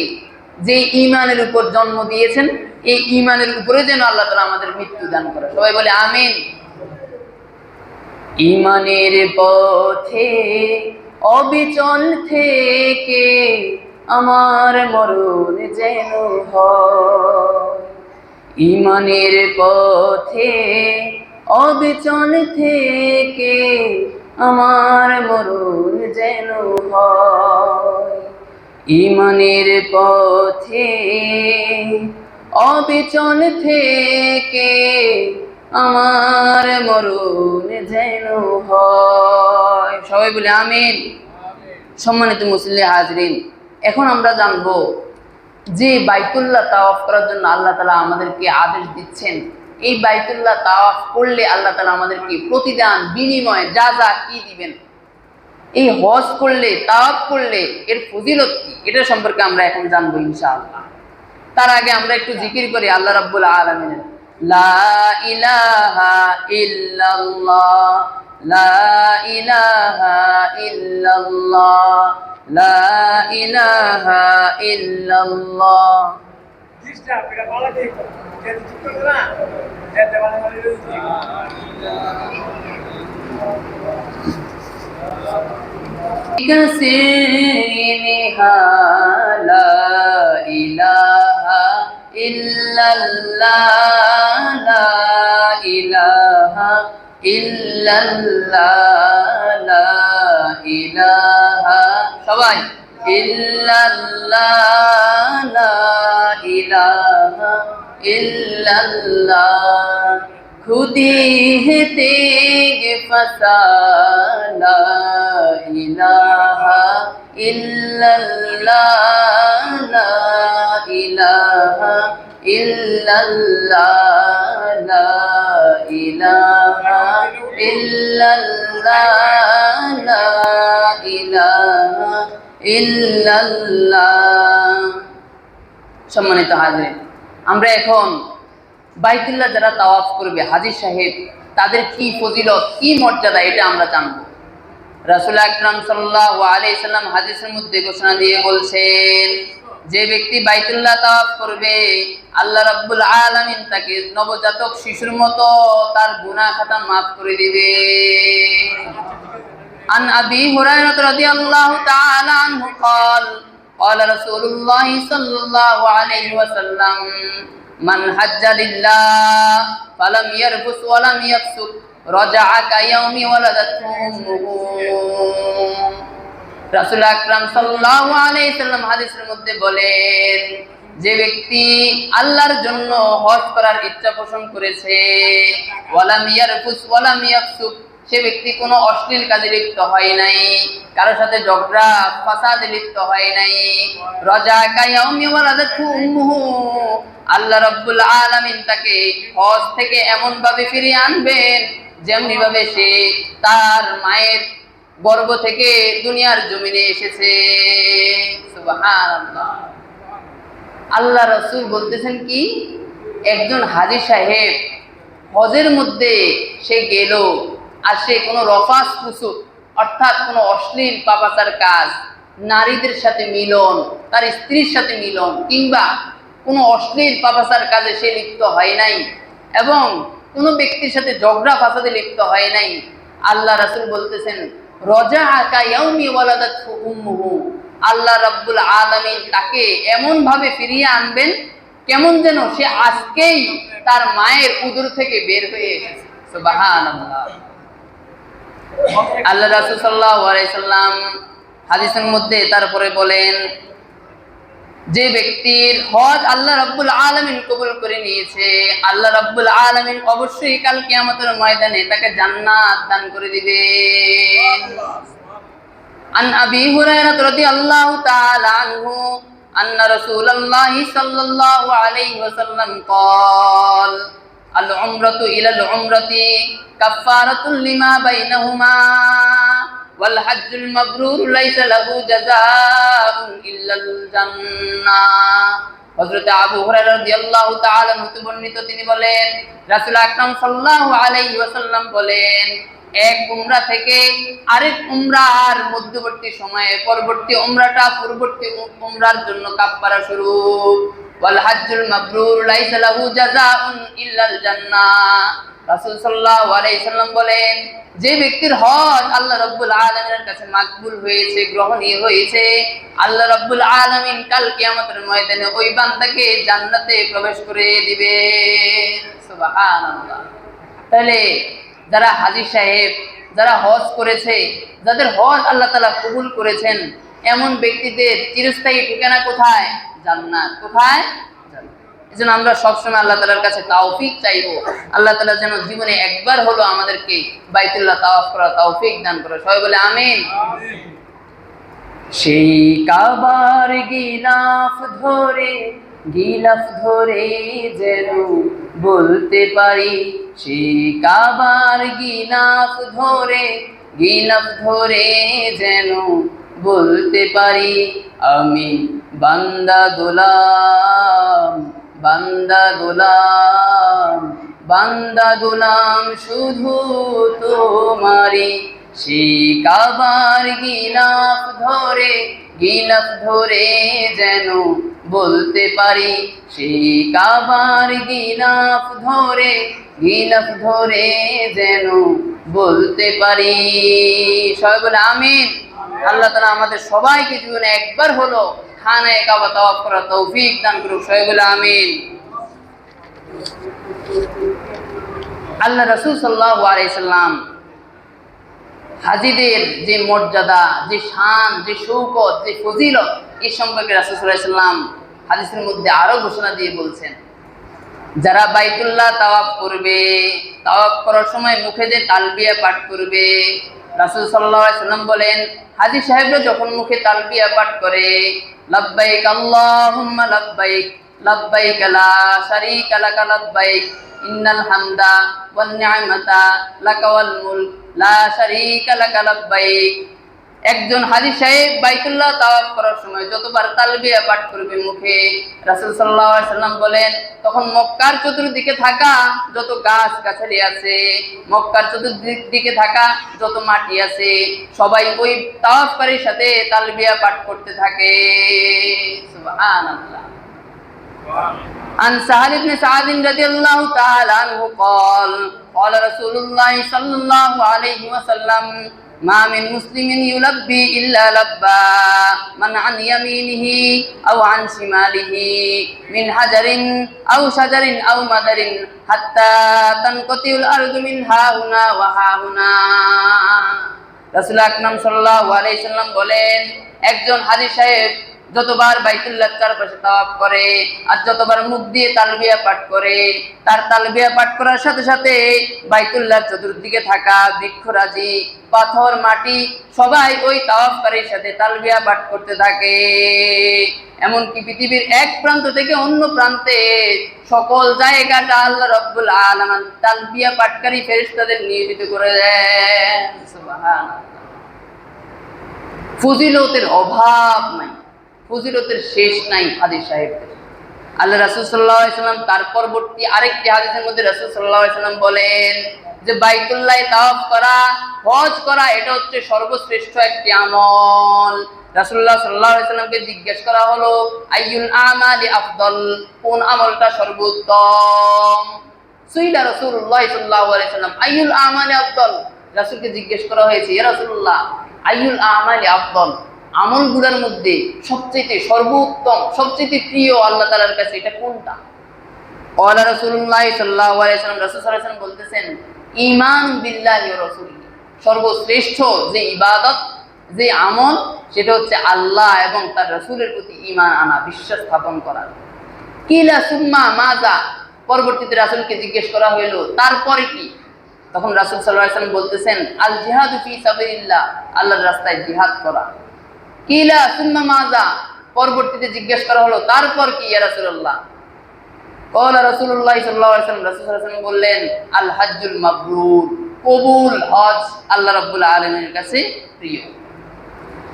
যে ঈমানের উপর জন্ম দিয়েছেন, এই ঈমানের উপরে যেন আল্লাহ তাআলা আমাদের মৃত্যু দান করে। সবাই বলে আমিন। ঈমানের পথে অবিচল থেকে আমার মরণ যেন হয়, ঈমানের পথে অবিচল থেকে আমার মরণ যেন হয়, ঈমানের পথে অবিচল থেকে আমার মরণ যেন হয়। সবাই বলে আমিন। সম্মানিত মুসলিম হাজরিন, এখন আমরা জানবো যে বাইতুল্লাহ তাওয়াফ করার জন্য আল্লাহ তাআলা আমাদেরকে আদেশ দিচ্ছেন, এই বাইতুল্লাহ তাওয়াফ করলে আল্লাহ তাআলা আমাদেরকে প্রতিদান, বিনিময় যা যা কি দিবেন। এই হজ করলে, তাওয়াফ করলে এর ফজিলত কি, এটা সম্পর্কে আমরা এখন জানবো ইনশাআল্লাহ। তার আগে আমরা একটু জিকির করি আল্লাহ রাব্বুল আলামিনের লা ইলাহা ইল্লাল্লাহ, লা ইলাহা ইল্লাল্লাহ, লা ইলাহা ইল্লাল্লাহ। كسينها لا إله إلا الله، لا إله إلا الله، لا إله সবাই إلا الله، لا إله إلا الله खुदी है तेग फसा, ला इलाहा इल्लल्लाह, ला इलाहा इल्लल्लाह, ला इलाहा इल्लल्लाह, ला इलाहा ইল্লাল্লাহ। সম্মানিত হাজির, আমরা এখন বাইতুল্লাহ যারা তাওয়াফ করবে হাজী সাহেব, তাদের কি ফজিলত, কি মর্যাদা, এটা আমরা জানব। রাসূল আকরাম সাল্লাল্লাহু আলাইহি সাল্লাম হাদিসের মধ্যে ঘোষণা দিয়ে বলছেন, যে ব্যক্তি বাইতুল্লাহ তাওয়াফ করবে আল্লাহ রাব্বুল আলামিন তাকে নবজাতক শিশুর মতো তার গুনাহ খাতা মাফ করে দিবে। عن أبي هريرة رضي الله تعالى عنه قال قال رسول الله صلى الله عليه وسلم من حج لله فلم يرفث ولم يفسق رجع كيوم ولدته أمه। রাসূল আকরাম সাল্লাল্লাহু আলাইহি সাল্লাম হাদিসের মধ্যে বলেন, যে ব্যক্তি আল্লাহর জন্য হজ করার ইচ্ছা পোষণ করেছে, ওয়ালাম ইয়ারফুস ওয়ালাম ইয়াফসুক, সে ব্যক্তি কোনো অশ্লীল কাজে লিপ্ত হয় নাই, কারোর সাথে ঝগড়া ফাসাদে লিপ্ত হয় নাই, রাজা কায়াউমি ওয়ালাদাতহু উম্মুহু, আল্লাহ রাব্বুল আলামিন তাকে হজ থেকে এমন ভাবে ফিরিয়ে আনবেন যেমনি ভাবে সে তার মায়ের গর্ভ থেকে দুনিয়ার জমিনে এসেছে। সুবহানাল্লাহ। আল্লাহ রাসূল বলতেছেন কি, একজন হাজী সাহেব হজের মধ্যে সে গেল আর সে কোনো রফাস ফুসুক অর্থাৎ কোনো অশ্লীল পাপাচার কাজ, নারীদের সাথে মিলন, তার স্ত্রীর সাথে মিলন কিংবা কোনো অশ্লীল পাপাচার কাজে সে লিপ্ত হয় নাই এবং কোনো ব্যক্তির সাথে ঝগড়া ফাসাদে লিপ্ত হয় নাই, আল্লাহ রাসূল বলতেছেন রাজাআ কায়াউমি ওয়ালাদাতহু উম্মুহু, আল্লাহ রাব্বুল আলামিন তাকে এমন ভাবে ফিরিয়ে আনবেন কেমন যেন সে আজকেই তার মায়ের উদর থেকে বের হয়ে এসেছে। সুবহানাল্লাহ। আল্লাহ রাসূল সাল্লাল্লাহু আলাইহি সাল্লাম হাদিসের মধ্যে তারপরে বলেন, যে ব্যক্তির হজ আল্লাহ রাব্বুল আলামিন কবুল করে নিয়েছে, আল্লাহ রাব্বুল আলামিন অবশ্যই কাল কিয়ামতের ময়দানে তাকে জান্নাত দান করে দিবেন। عن أبي هريرة رضي الله تعالى عنه أن رسول الله صلى الله عليه وسلم قال العمرة إلى العمرة كفارة لما بينهما والحج المبرور ليس له جزاء إلا الجنة। হযরত আবু হুরায়রা রাদিয়াল্লাহু তাআলা আনহু বর্ণিত, তিনি বলেন রাসূল আকরাম সাল্লাল্লাহু আলাইহি ওয়াসাল্লাম বলেন, এক উমরা থেকে আরেক উমরার মধ্যবর্তী সময়ে পরবর্তী উমরাটা পূর্ববর্তী উমরার জন্য কাফারা স্বরূপ। ওয়াল হাজ্জুল মাবরুর লাইসা লাহু জাযাউন ইল্লাল জান্নাহ। রাসূল সাল্লাল্লাহু আলাইহি সাল্লাম বলেন, যে ব্যক্তির হজ আল্লাহ রাব্বুল আলামিনের কাছে মাকবুল হয়েছে, গ্রহণীয় হয়েছে, আল্লাহ রাব্বুল আলামিন কাল কিয়ামতের ময়দানে ওই বান্দাকে জান্নাতে প্রবেশ করে দিবে। সুবহানাল্লাহ। তাহলে যারা হাজী সাহেব, যারা হজ করেছে, যাদের হজ আল্লাহ তাআলা কবুল করেছেন, এমন ব্যক্তিদের চিরস্থায়ী ঠিকানা কোথায়? জান্নাত। কোথায়? জান্নাত। এজন্য আমরা সবসময় আল্লাহ তাআলার কাছে তৌফিক চাইবো, আল্লাহ তাআলা যেন জীবনে একবার হলো আমাদেরকে বাইতুল্লাহ তাওয়াফ করার তৌফিক দান করে। সবাই বলে আমিন। সেই কাবার গিলাফ ধরে যেন বলতে পারি, সেই কাবার গিলাফ ধরে যেন বলতে পারি, আমি বান্দা গোলাম শুধু তোমারি। সেই কাবার গিলাফ ধরে যেন বলতে পারি, সেই কাবার গিলাফ ধরে যেন বলতে পারি। সবাই বলে আমিন। আল্লাহ তাআলা আমাদের সবাইকে জীবনে একবার হলো খানায়ে কাবা তাওয়াফ করার তৌফিক দান করুন। সবাই বলে আমিন। আল্লাহ রাসূল সাল্লাল্লাহু আলাইহি সাল্লাম হাজীদের যে মর্যাদা, যে শান, যে শৌকত, যে ফজিলত, এই সম্পর্কে রাসূল সাল্লাল্লাহু আলাইহি সাল্লাম হাদিসের মধ্যে আরো ঘোষণা দিয়ে বলছেন, যারা বাইতুল্লাহ তাওয়াফ করবে, তাওয়াফ করার সময় মুখে যে তালবিয়া পাঠ করবে, রাসূল সাল্লাল্লাহু আলাইহি সাল্লাম বলেন, হাজী সাহেবরা যখন মুখে তালবিয়া পাঠ করে, লাব্বাইক আল্লাহুম্মা লাব্বাইক লাব্বাইক লা শারীকা লাকা লাব্বাইক ইন্নাল হামদা ওয়ান নি'মাতা লাকা ওয়াল মুলক লা শারীকা লাকা লাব্বাইক, একজন হাজী সাহেব বাইতুল্লাহ তাওয়াফ করার সময় যতবার তালবিয়া পাঠ করবে মুখে, রাসূল সাল্লাল্লাহু আলাইহি সাল্লাম বলেন তখন মক্কার চতুর্দিকে থাকা যত গাছ গাছালি আছে, মক্কার চতুর্দিকে থাকা যত মাটি আছে, সবাই ওই তাওয়াফকারীর সাথে তালবিয়া পাঠ করতে থাকে। সুবহানাল্লাহ। عن سهل بن سعد رضي الله تعالى عنه قال قال رسول الله صلى الله عليه وسلم ما من مسلم يلبي إلا لبى من عن يمينه أو عن شماله من حجر أو شجر أو مدر حتى تنقطع الأرض من ها هنا وها هنا। রাসূল আকরাম সাল্লাল্লাহু আলাইহি সাল্লাম বলেন, একজন হাজী সাহেব যতবার বাইতুল্লাহর চারপাশে তাওয়াফ করে আর যতবার মুখ দিয়ে তালবিয়া পাঠ করে, তার তালবিয়া পাঠ করার সাথে সাথে বাইতুল্লাহর চতুর্দিকে থাকা বৃক্ষরাজি, পাথর, মাটি সবাই ওই তাওয়াফকারীর সাথে তালবিয়া পাঠ করতে থাকে। এমনকি পৃথিবীর এক প্রান্ত থেকে অন্য প্রান্তে সকল জায়গাটা আল্লাহ রাব্বুল আলামিন তালবিয়া পাঠকারী ফেরেশতাদের নিয়োজিত করে দেন। সুবহানাল্লাহ। ফজিলতের অভাব নাই, ফজিলতের শেষ নাই হাজী সাহেবদের। আল্লাহ রাসূল সাল্লাল্লাহু আলাইহি সাল্লাম তার পরবর্তী আরেকটি হাদিসের মধ্যে রাসূল সাল্লাল্লাহু আলাইহি সাল্লাম বলেন যে বাইতুল্লাহে তাওয়াফ করা, হজ করা এটা হচ্ছে সর্বশ্রেষ্ঠ একটি আমল। রাসূলুল্লাহ সাল্লাল্লাহু আলাইহি সাল্লামকে জিজ্ঞেস করা হলো আইয়ুল আমালি আফদল, কোন আমলটা সর্বোত্তম? সুইলা রাসূলুল্লাহ সাল্লাল্লাহু আলাইহি সাল্লাম আইয়ুল আমালি আফদল, রাসূলকে জিজ্ঞেস করা হয়েছে ইয়া রাসূলুল্লাহ আইয়ুল আমালি আফদল, আমলগুলোর মধ্যে সবচেয়ে সর্বোত্তম, সবচেয়ে প্রিয় আল্লাহ তাআলার কাছে এটা কোনটা? ক্বালা রাসূলুল্লাহ সাল্লাল্লাহু আলাইহি সাল্লাম, রাসূল সাল্লাল্লাহু আলাইহি সাল্লাম বলতেছেন ঈমান বিল্লাহি ওয়া রাসূলিহি, সর্বশ্রেষ্ঠ যে ইবাদত, যে আমল সেটা হচ্ছে আল্লাহ এবং তার রাসূলের প্রতি ঈমান আনা, বিশ্বাস স্থাপন করা। কিলা সুম্মা মাজা, পরবর্তীতে রাসূলকে জিজ্ঞেস করা হলো তারপরে কি? তখন রাসূল সাল্লাল্লাহু আলাইহি সাল্লাম বলতেছেন আল জিহাদু ফি সাবিলিল্লাহ, আল্লাহর রাস্তায় জিহাদ করা। কিলা সুম্মা মাজা, পরবর্তীতে জিজ্ঞেস করা হলো তারপর কি ইয়া রাসূলুল্লাহ? ক্বালা রাসূলুল্লাহ সাল্লাল্লাহু আলাইহি ওয়াসাল্লাম, রাসূল সাল্লাল্লাহু আলাইহি ওয়াসাল্লাম বললেন আল হজ্জুল মাবরুর, কবুল হজ আল্লাহ রাব্বুল আলামিনের কাছে প্রিয়।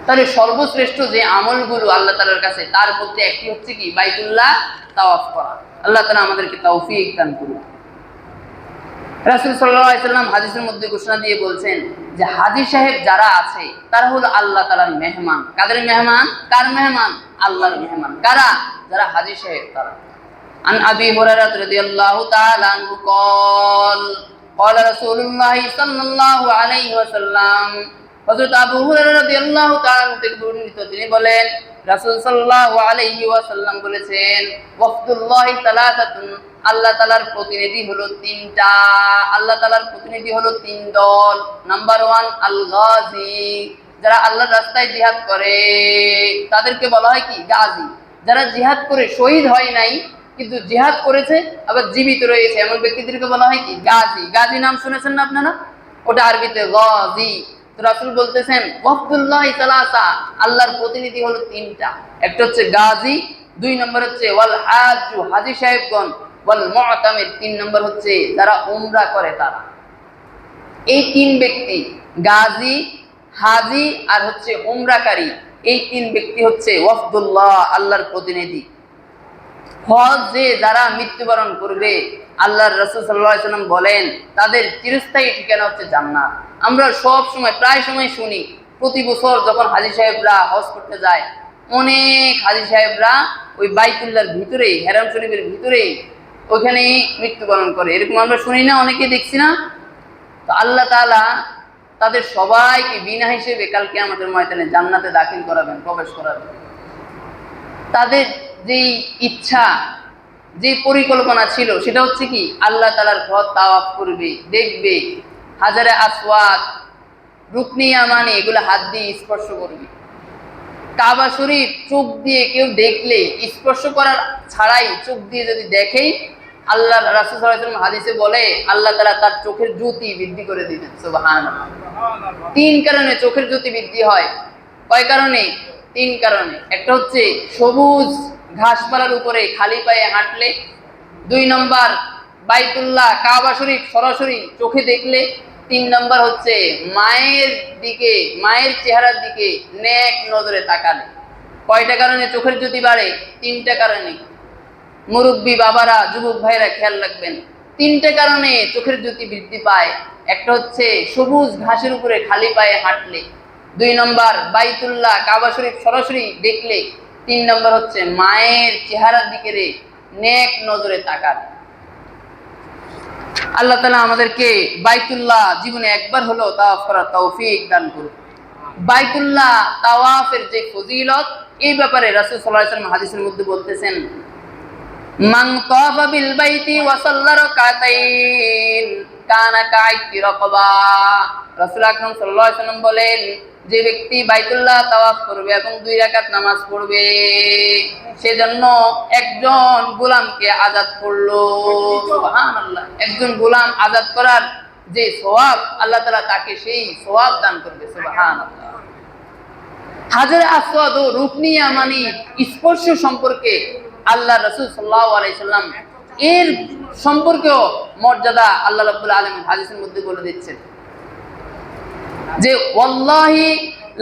তাহলে সর্বশ্রেষ্ঠ যে আমলগুলো আল্লাহ তাআলার কাছে, তার মধ্যে একটি হচ্ছে কি বাইতুল্লাহ তাওয়াফ করা। আল্লাহ তাআলা আমাদেরকে তৌফিক দান করুন। রাসূল সাল্লাল্লাহু আলাইহি ওয়াসাল্লাম হাদিসের মধ্যে ঘোষণা দিয়ে বলছেন যে হাজী সাহেব যারা আছে তারা হলো আল্লাহ তাআলার মেহমান। কাদের মেহমান? কার মেহমান? আল্লাহর মেহমান। কারা? যারা হাজী সাহেব তারা। আন আবি হুরায়রা রাদিয়াল্লাহু তাআলা আনহু قال قال رسول الله সাল্লাল্লাহু আলাইহি ওয়াসাল্লাম, হযরত আবু হুরায়রা রাদিয়াল্লাহু তাআলা থেকে বর্ণিত, তিনি বলেন রাসূল সাল্লাল্লাহু আলাইহি ওয়াসাল্লাম বলেছেন ওয়াফদুল্লাহি তালাতাতুন, আল্লাহ তাআলার প্রতিনিধি হলো তিনটা। আল্লাহ তাআলার প্রতিনিধি হলো তিন দল। নাম্বার 1 আল গাজী, যারা আল্লাহর রাস্তায় জিহাদ করে তাদেরকে বলা হয় কি? গাজী। যারা জিহাদ করে শহীদ হয় নাই কিন্তু জিহাদ করেছে আবার জীবিত রয়েছে এমন ব্যক্তিদেরকে বলা হয় কি? গাজী। গাজী নাম শুনেছেন না আপনারা? ওটা আরবিতে গাজী। তো রাসূল বলতেছেন ওয়াফদুল্লাহি সালাসা, আল্লাহর প্রতিনিধি হলো তিনটা। একটা হচ্ছে গাজী, 2 নম্বর হচ্ছে ওয়াল হাজ্জু, হাজী সাহেবগণ, ওয়াল মুতামির, 3 নম্বর হচ্ছে যারা উমরা করে তারা। এই তিন ব্যক্তি গাজী, হাজী আর হচ্ছে উমরাকারী, এই তিন ব্যক্তি হচ্ছে ওয়াফদুল্লাহ, আল্লাহর প্রতিনিধি। হজে যারা মৃত্যুবরণ করবে আল্লাহর রাসূল সাল্লাল্লাহু আলাইহি ওয়াসাল্লাম বলেন তাদের চিরস্থায়ী ঠিকানা হচ্ছে জান্নাত। আমরা সব সময় প্রায় সময় শুনি প্রতি বছর যখন হাজী সাহেবরা হজ করতে যায়, অনেক হাজী সাহেবরা ওই বাইতুল্লাহর ভিতরেই, হেরাম শরীফের ভিতরেই ওইখানেই মৃত্যুবরণ করে, এরকম আমরা শুনি না? অনেকে দেখছি না? তো আল্লাহ তাআলা তাদের সবাইকে বিনা হিসেবে কাল কিয়ামতের ময়দানে জান্নাতে দাখিল করাবেন, প্রবেশ করাবেন। তাদের যেই ইচ্ছা, যে পরিকল্পনা ছিল সেটা হচ্ছে কি? আল্লাহ তাআলার ঘর তাওয়াফ করবে, দেখবে, হাজারে আসওয়াদ, রুকনি ইয়ামানি এগুলো হাত দিয়ে স্পর্শ করবে। কাবা শরীফ চোখ দিয়ে কেউ দেখলে, স্পর্শ করার ছাড়াই চোখ দিয়ে যদি দেখেই, আল্লাহ রাসূল সাল্লাল্লাহু আলাইহি ওয়াসাল্লাম হাদিসে বলে আল্লাহ তাআলা তার চোখের জ্যোতি বৃদ্ধি করে দিবেন। সুবহানাল্লাহ। 3 কারণে চোখের জ্যোতি বৃদ্ধি হয়। কয় কারণে? 3 কারণে। একটা হচ্ছে সবুজ ঘাসপালার উপরে খালি পায়ে হাঁটলে, 2 নম্বর বাইতুল্লাহ কাবা শরীফ সরাসরি চোখে দেখলে, 3 নম্বর হচ্ছে মায়ের চেহারার দিকে নেক নজরে তাকালে। কয়টা কারণে চোখের জ্যোতি বাড়ে? 3টা কারণে। মুরব্বী বাবারা, যুবক ভাইরা খেয়াল রাখবেন, 3টে কারণে চোখের জ্যোতি বৃদ্ধি পায়। একটা হচ্ছে সবুজ ঘাসের উপরে খালি পায়ে হাঁটলে, 2 নম্বর বাইতুল্লাহ কাবা শরীফ সরাসরি দেখলে, 3 নম্বর হচ্ছে মায়ের চেহারার দিকে নেক নজরে তাকালে। আল্লাহ তাআলা আমাদেরকে বাইতুল্লাহ জীবনে একবার হলো তাওয়াফ করার তৌফিক দান করুন। বাইতুল্লাহ তাওয়াফের যে ফজিলত, এই ব্যাপারে রাসূল সাল্লাল্লাহু আলাইহি ওয়াসাল্লাম হাদিসের মধ্যে বলতেছেন, মান তাওয়াফা বিল বাইতি ওয়া সাল্লা রাকাতাইন কানা কাইতি রাকাবা। রাসূল আকরাম সাল্লাল্লাহু আলাইহি ওয়াসাল্লাম বলেন, যে ব্যক্তি বাইতুল্লাহ তাওয়াফ করবে এবং 2 রাকাত নামাজ পড়বে, সেজন্য একজন গোলামকে আযাদ করলো। সুবহানাল্লাহ। একজন গোলাম আযাদ করার যে সওয়াব, আল্লাহ তাআলা তাকে সেই সওয়াব দান করবে। সুবহানাল্লাহ। হাজরে আসওয়াদ ও রুকনি ইয়ামানি স্পর্শ সম্পর্কে আল্লাহ রাসূল সাল্লাল্লাহু আলাইহি সাল্লাম এর সম্পর্কেও মর্যাদা আল্লাহ রাব্বুল আলামিন হাদিসের মধ্যে বলে দিচ্ছেন যে ওয়াল্লাহি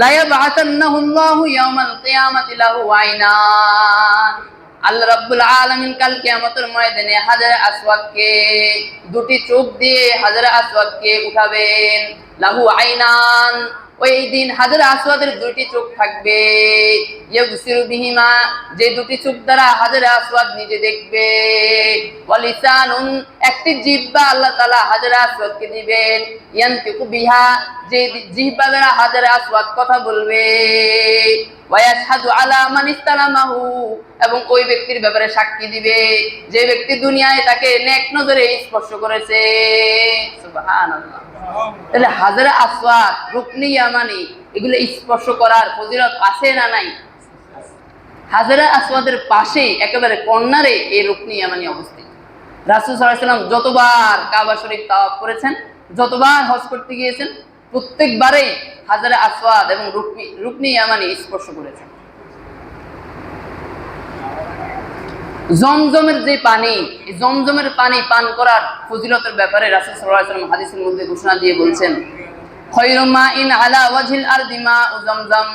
লা ইয়াবআসান্নাহুল্লাহু ইয়াওমাল কিয়ামাতি লাহু আইনান। আল্লাহ রাব্বুল আলামিন কাল কিয়ামতের ময়দানে হাজরে আসওয়াদকে 2টি চোখ দিয়ে হাজরে আসওয়াদকে উঠাবেন। লাহু আইনান, ওই দিন হাজরে আসওয়াদের 2টি চোখ থাকবে। ইয়াবসিরু বিহিমা, যে 2টি চোখ দ্বারা হাজরে আসওয়াদ নিজে দেখবে। ওয়া লিসানুন, একটি জিহ্বা আল্লাহ তাআলা হাজরে আসওয়াদকে দিবেন। ইয়ানতিকু বিহা, যে জিহ্বা দ্বারা হাজরে আসওয়াদ কথা বলবে। ওয়া ইয়াশহাদু আলা মান ইসতালামাহু, এবং ওই ব্যক্তির ব্যাপারে সাক্ষী দিবে যে ব্যক্তি দুনিয়ায় তাকে নেক নজরে স্পর্শ করেছে। সুবহানাল্লাহ। তাহলে হাজরে আসওয়াদ, রুকনি ইয়ামানি, এগুলো স্পর্শ করার ফজিলত আছে না নাই? হাজরে আসওয়াদের পাশে একেবারে কর্নারে এই রুকনি ইয়ামানি অবস্থিত। রাসূল সাল্লাল্লাহু আলাইহি ওয়াসাল্লাম যতবার কাবা শরীফ তাওয়াফ করেছেন, যতবার হজ করতে গিয়েছেন, প্রত্যেকবারে হাজরে আসওয়াদ এবং রুকনি ইয়ামানি স্পর্শ করেছেন। জমজমের যে পানি, এই জমজমের পানি পান করার ফজিলতের ব্যাপারে রাসূল সাল্লাল্লাহু আলাইহি ওয়াসাল্লাম হাদিসের মধ্যে ঘোষণা দিয়ে বলছেন, খায়রু মাইন আলা ওয়াজহিল আরদি মাউ জমজম।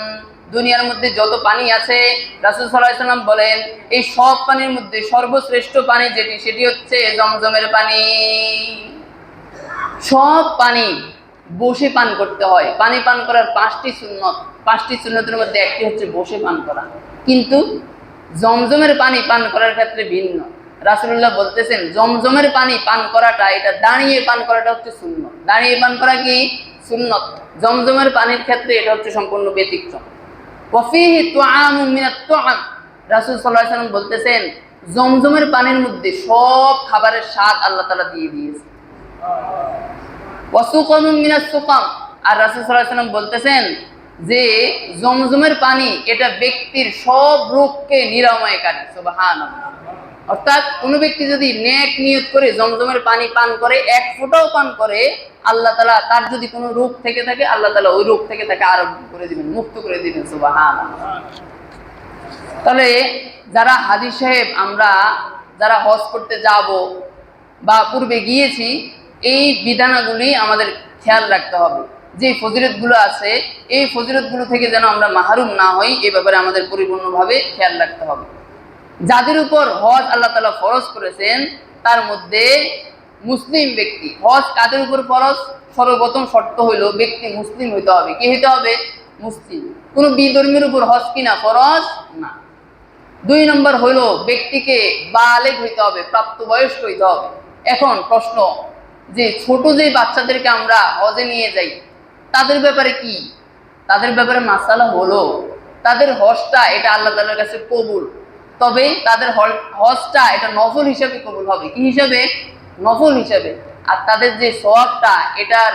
দুনিয়ার মধ্যে যত পানি আছে, রাসূল সাল্লাল্লাহু আলাইহি ওয়াসাল্লাম বলেন, এই সব পানির মধ্যে সর্বশ্রেষ্ঠ পানি যেটি, সেটি হচ্ছে জমজমের পানি। সব পানি বসে পান করতে হয়। পানি পান করার 5টি সুন্নত, 5টি সুন্নতের মধ্যে একটি হচ্ছে বসে পান করা। কিন্তু জমজমের পানি পান করার ক্ষেত্রে ভিন্ন। রাসূলুল্লাহ বলতেছেন, জমজমের পানি পান করাটা, এটা দাঁড়িয়ে পান করাটা হচ্ছে সুন্নত। দাঁড়িয়ে পান করা কি সুন্নত, জমজমের পানির ক্ষেত্রে এটা হচ্ছে সম্পূর্ণ ব্যতিক্রম। ওয়া ফীহি তুআমুন মিনাত তুআম, রাসূল সাল্লাল্লাহু আলাইহি ওয়াসাল্লাম বলতেছেন, জমজমের পানির মধ্যে সব খাবারের স্বাদ আল্লাহ তাআলা দিয়ে দিয়েছে। ওয়া সুকামুন মিনাস সুকাম, আর রাসূল সাল্লাল্লাহু আলাইহি ওয়াসাল্লাম বলতেছেন যে জমজমের পানি এটা ব্যক্তির সব রোগকে নিরাময়কারী। সুবহানাল্লাহ। অর্থাৎ কোনো ব্যক্তি যদি নেক নিয়ত করে জমজমের পানি পান করে, 1 ফোঁটাও পান করে, আল্লাহ তাআলা তার যদি কোনো রোগ থেকে থাকে, আল্লাহ তাআলা ওই রোগ থেকে তাকে আরোগ্য করে দিবেন, মুক্ত করে দিবেন। সুবহানাল্লাহ। তাহলে যারা হাজী সাহেব, আমরা যারা হজ করতে যাব বা পূর্বে গিয়েছি, এই বিধানাগুলি আমাদের খেয়াল রাখতে হবে। যে ফজিলতগুলো আছে, এই ফজিলতগুলো থেকে যেন আমরা মাহরুম না হই, এ ব্যাপারে আমাদের পরিপূর্ণভাবে খেয়াল রাখতে হবে। যাদের উপর হজ আল্লাহ তাআলা ফরজ করেছেন, তার মধ্যে মুসলিম ব্যক্তি। হজ কাদের উপর ফরজ? সর্বপ্রথম শর্ত হইল ব্যক্তি মুসলিম হইতে হবে। কি হইতে হবে? মুসলিম। কোনো বিধর্মীর উপর হজ কিনা ফরজ না। 2 নম্বর হইল ব্যক্তিকে বালেগ হইতে হবে, প্রাপ্তবয়স্ক হইতে হবে। এখন প্রশ্ন, যে ছোট যে বাচ্চাদেরকে আমরা হজে নিয়ে যাই, তাদের ব্যাপারে কি? তাদের ব্যাপারে মাসালা হলো, তাদের হজটা এটা আল্লাহ তাআলার কাছে কবুল, তবে তাদের হজটা এটা নফল হিসাবে কবুল হবে। কি হিসাবে? নফল হিসাবে। আর তাদের যে সওয়াবটা, এটার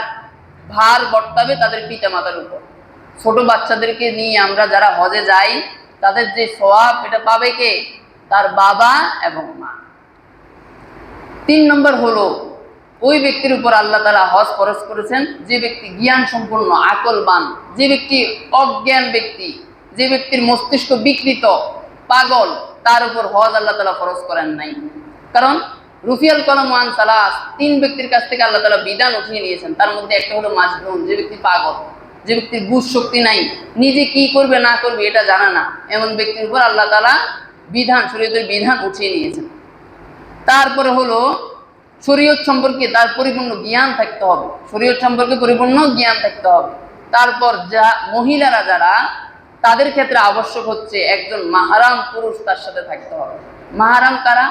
ভার বর্তাবে তাদের পিতামাতার উপর। ছোট বাচ্চাদেরকে নিয়ে আমরা যারা হজে যাই, তাদের যে সওয়াব এটা পাবে কে? তার বাবা এবং মা। 3 নম্বর হলো ওই ব্যক্তির উপর আল্লাহ তাআলা হজ ফরজ করেছেন যে ব্যক্তি জ্ঞান সম্পন্ন, আকলবান। যে ব্যক্তি অজ্ঞান ব্যক্তি, যে ব্যক্তির মস্তিষ্ক বিকৃত, পাগল, তার উপর হজ আল্লাহ তাআলা ফরজ করেন নাই। কারণ রুফিয়াল কলম ওয়ান সালাস, 3 ব্যক্তির কাছ থেকে আল্লাহ তাআলা বিধান উঠিয়ে নিয়েছেন। তার মধ্যে একটা হলো মাজনুন, যে ব্যক্তি পাগল, যে ব্যক্তির বুঝ শক্তি নাই, নিজে কি করবে না করবে এটা জানা না, এমন ব্যক্তির উপর আল্লাহ তাআলা বিধান, শরীয়তের বিধান উঠিয়ে নিয়েছেন। তারপরে হলো শরীয়ত সম্পর্কে তার পরিপূর্ণ জ্ঞান থাকতে হবে, শরীয়ত সম্পর্কে পরিপূর্ণ জ্ঞান থাকতে হবে। তারপর যা মহিলারা যারা, তাদের ক্ষেত্রে আবশ্যক হচ্ছে একজন মাহরাম পুরুষ তার সাথে থাকতে হবে। মাহরাম কারা?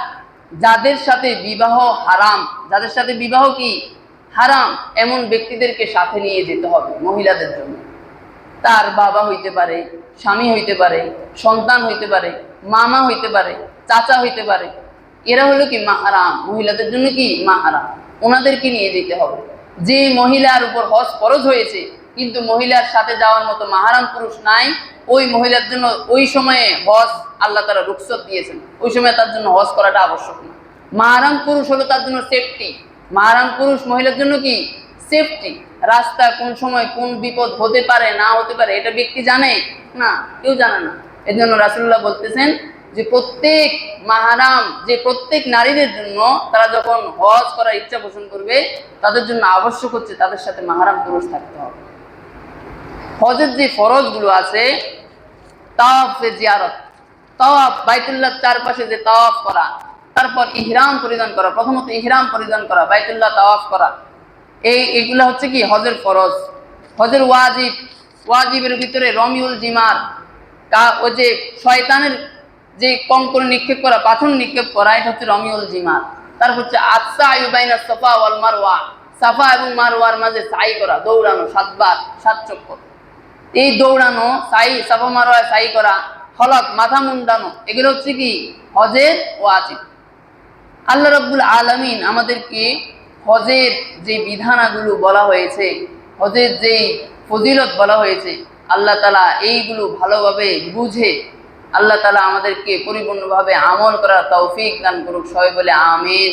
যাদের সাথে বিবাহ হারাম, যাদের সাথে বিবাহ কি হারাম, এমন ব্যক্তিদেরকে সাথে নিয়ে যেতে হবে মহিলাদের জন্য। তার বাবা হইতে পারে, স্বামী হইতে পারে, সন্তান হইতে পারে, মামা হইতে পারে, চাচা হইতে পারে, এরা হলো কি মাহরাম, মহিলাদের জন্য কি মাহরাম, ওনাদেরকে নিয়ে যেতে হবে। যে মহিলার উপর হজ ফরজ হয়েছে কিন্তু মহিলার সাথে যাওয়ার মতো মাহরাম পুরুষ নাই, ওই মহিলার জন্য ওই সময়ে হজ আল্লাহ তাআলা রুখসত দিয়েছেন, ওই সময় তার জন্য হজ করাটা আবশ্যক না। মাহরাম পুরুষ হলো তার জন্য সেফটি, মাহরাম পুরুষ মহিলার জন্য কি সেফটি। রাস্তা কোন সময় কোন বিপদ হতে পারে না হতে পারে এটা ব্যক্তি জানে না, কেউ জানে না। এজন্য রাসূলুল্লাহ বলতেছেন যে প্রত্যেক মাহরাম, যে প্রত্যেক নারীদের জন্য তারা যখন হজ করার ইচ্ছা পোষণ করবে তাদের জন্য আবশ্যক হচ্ছে তাদের সাথে মাহরাম পুরুষ থাকতে হবে। হজের যে ফরজগুলো আছে, তাওয়াফে জিয়ারত, তাওয়াফ বাইতুল্লাহ চারপাশে যে তাওয়াফ করা, তারপর ইহরাম পরিধান করা, প্রথমত ইহরাম পরিধান করা, বাইতুল্লাহ তাওয়াফ করা, এইগুলা হচ্ছে কি হজের ফরজ। হজের ওয়াজিব, ওয়াজিবের ভিতরে রমিউল জিমার, ওই যে শয়তানের যে কঙ্কর নিক্ষেপ করা, পাথর নিক্ষেপ করা, এটা হচ্ছে রমিউল জিমার। তারপর হচ্ছে আস-সা'য়ু বাইনা সাফা ওয়াল মারওয়া, সাফা এবং মারওয়ার মাঝে সাই করা, দৌড়ানো 7 বার 7 চক্কর। এই দৌড়ানো, সাই, সাফা মারওয়ায় সাই করা, হলক মাথা মুন্ডানো, এগুলো হচ্ছে কি হজের ওয়াজিব। আল্লাহ রাব্বুল আলামিন আমাদেরকে হজের যে বিধানাগুলো বলা হয়েছে, হজের যে ফজিলত বলা হয়েছে, আল্লাহ তাআলা এইগুলো ভালোভাবে বুঝে আল্লাহ তাআলা আমাদেরকে পরিপূর্ণভাবে আমল করার তৌফিক দান করুক। সবাই বলে আমিন।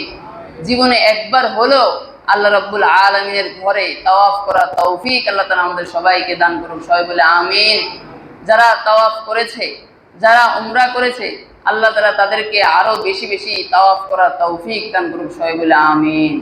জীবনে একবার হলেও আল্লাহ রাব্বুল আলামিনের ঘরে তাওয়াফ করার তৌফিক আল্লাহ তাআলা আমাদের সবাইকে দান করুক। সবাই বলে আমিন। যারা তাওয়াফ করেছে, যারা উমরা করেছে, আল্লাহ তাআলা তাদেরকে আরো বেশি বেশি তাওয়াফ করার তৌফিক দান করুক। সবাই বলে আমিন।